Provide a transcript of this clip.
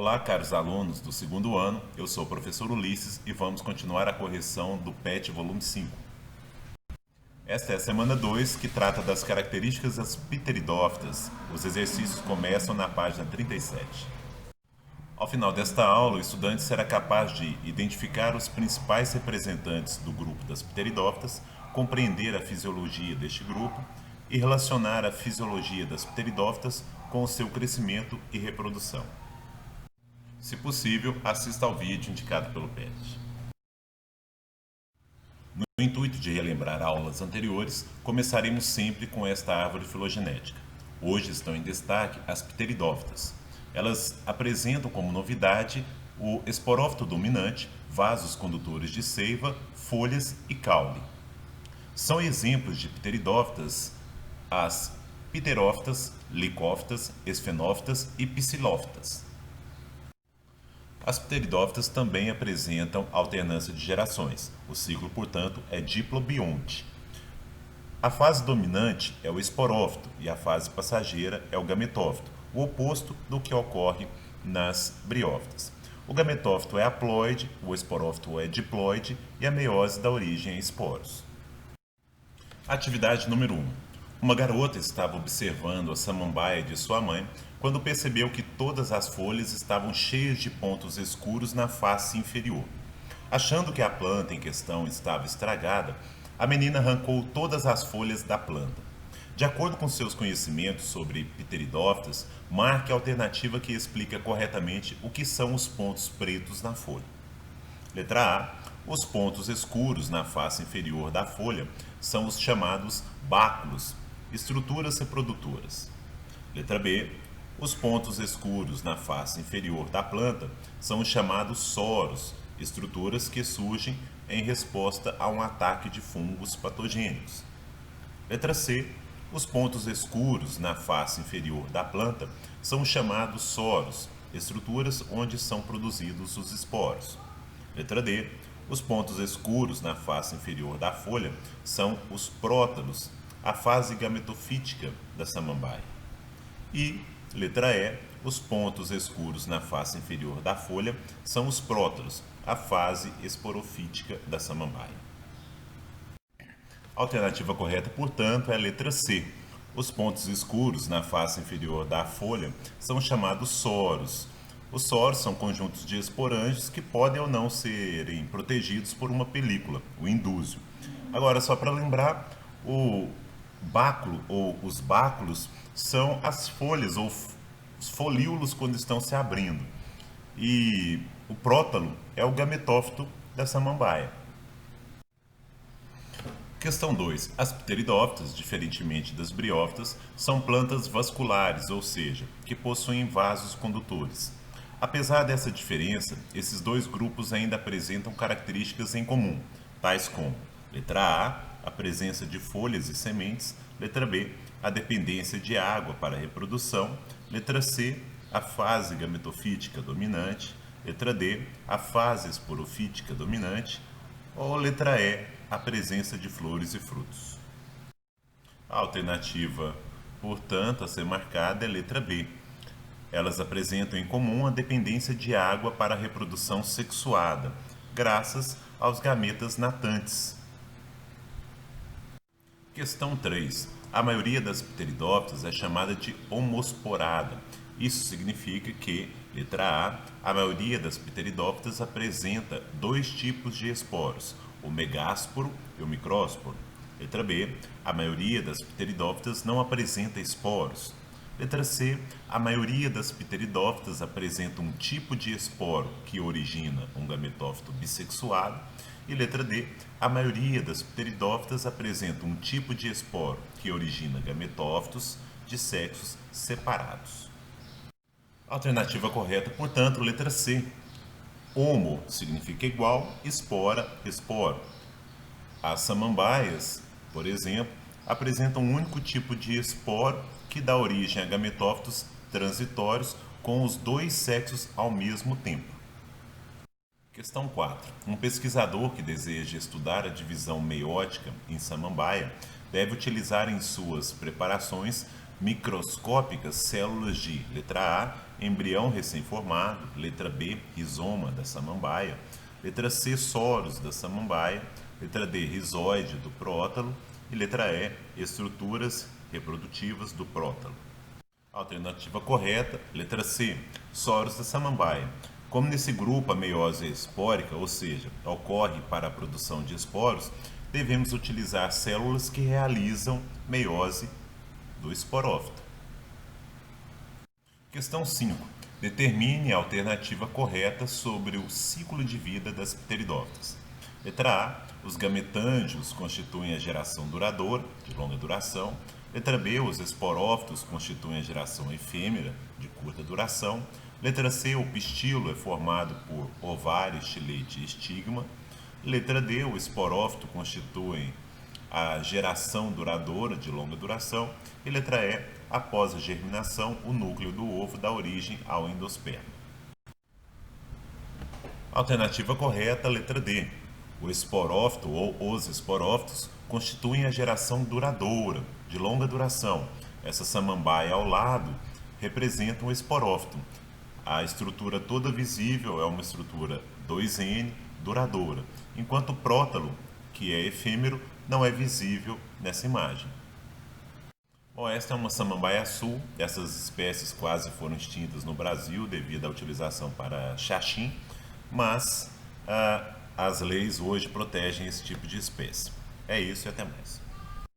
Olá, caros alunos do segundo ano, eu sou o professor Ulisses e vamos continuar a correção do PET volume 5. Esta é a semana 2, que trata das características das pteridófitas. Os exercícios começam na página 37. Ao final desta aula, o estudante será capaz de identificar os principais representantes do grupo das pteridófitas, compreender a fisiologia deste grupo e relacionar a fisiologia das pteridófitas com o seu crescimento e reprodução. Se possível, assista ao vídeo indicado pelo PET. No intuito de relembrar aulas anteriores, começaremos sempre com esta árvore filogenética. Hoje estão em destaque as pteridófitas. Elas apresentam como novidade o esporófito dominante, vasos condutores de seiva, folhas e caule. São exemplos de pteridófitas as pterófitas, licófitas, esfenófitas e psilófitas. As pteridófitas também apresentam alternância de gerações. O ciclo, portanto, é diplobionte. A fase dominante é o esporófito e a fase passageira é o gametófito, o oposto do que ocorre nas briófitas. O gametófito é haploide, o esporófito é diploide e a meiose dá origem a esporos. Atividade número 1. Uma garota estava observando a samambaia de sua mãe quando percebeu que todas as folhas estavam cheias de pontos escuros na face inferior. Achando que a planta em questão estava estragada, a menina arrancou todas as folhas da planta. De acordo com seus conhecimentos sobre pteridófitas, marque a alternativa que explica corretamente o que são os pontos pretos na folha. Letra A. Os pontos escuros na face inferior da folha são os chamados báculos, estruturas reprodutoras. Letra B. Os pontos escuros na face inferior da planta são os chamados soros, estruturas que surgem em resposta a um ataque de fungos patogênicos. Letra C. Os pontos escuros na face inferior da planta são os chamados soros, estruturas onde são produzidos os esporos. Letra D. Os pontos escuros na face inferior da folha são os prótalos, a fase gametofítica da samambaia. E letra E. Os pontos escuros na face inferior da folha são os prótalos, a fase esporofítica da samambaia. A alternativa correta, portanto, é a letra C. Os pontos escuros na face inferior da folha são chamados soros. Os soros são conjuntos de esporângios que podem ou não serem protegidos por uma película, o indúsio. Agora, só para lembrar, o báculo ou os báculos são as folhas ou os folíolos quando estão se abrindo. E o prótalo é o gametófito da samambaia. Questão 2. As pteridófitas, diferentemente das briófitas, são plantas vasculares, ou seja, que possuem vasos condutores. Apesar dessa diferença, esses dois grupos ainda apresentam características em comum, tais como: letra A, a presença de folhas e sementes; letra B, a dependência de água para a reprodução; letra C, a fase gametofítica dominante; letra D, a fase esporofítica dominante; ou letra E, a presença de flores e frutos. A alternativa, portanto, a ser marcada é letra B. Elas apresentam em comum a dependência de água para a reprodução sexuada, graças aos gametas natantes. Questão 3. A maioria das pteridófitas é chamada de homosporada. Isso significa que, letra A, a maioria das pteridófitas apresenta dois tipos de esporos, o megásporo e o micrósporo. Letra B, a maioria das pteridófitas não apresenta esporos. Letra C, a maioria das pteridófitas apresenta um tipo de esporo que origina um gametófito bissexuado. E letra D, a maioria das pteridófitas apresenta um tipo de esporo que origina gametófitos de sexos separados. Alternativa correta, portanto, letra C. Homo significa igual, espora, esporo. As samambaias, por exemplo, apresentam um único tipo de esporo que dá origem a gametófitos transitórios com os dois sexos ao mesmo tempo. Questão 4. Um pesquisador que deseja estudar a divisão meiótica em samambaia deve utilizar em suas preparações microscópicas células de, letra A, embrião recém-formado. Letra B, rizoma da samambaia. Letra C, soros da samambaia. Letra D, rizóide do prótalo. E letra E, estruturas reprodutivas do prótalo. Alternativa correta, letra C, soros da samambaia. Como nesse grupo a meiose é espórica, ou seja, ocorre para a produção de esporos, devemos utilizar células que realizam meiose do esporófito. Questão 5. Determine a alternativa correta sobre o ciclo de vida das pteridófitas. Letra A. Os gametângios constituem a geração duradoura, de longa duração. Letra B. Os esporófitos constituem a geração efêmera, de curta duração. Letra C. O pistilo é formado por ovário, estilete e estigma. Letra D. O esporófito constitui a geração duradoura, de longa duração. E letra E. Após a germinação, o núcleo do ovo dá origem ao endosperma. Alternativa correta, letra D. O esporófito ou os esporófitos constituem a geração duradoura, de longa duração. Essa samambaia ao lado representa um esporófito. A estrutura toda visível é uma estrutura 2N duradoura, enquanto o prótalo, que é efêmero, não é visível nessa imagem. Bom, esta é uma samambaia sul. Essas espécies quase foram extintas no Brasil devido à utilização para xaxim, mas as leis hoje protegem esse tipo de espécie. É isso e até mais.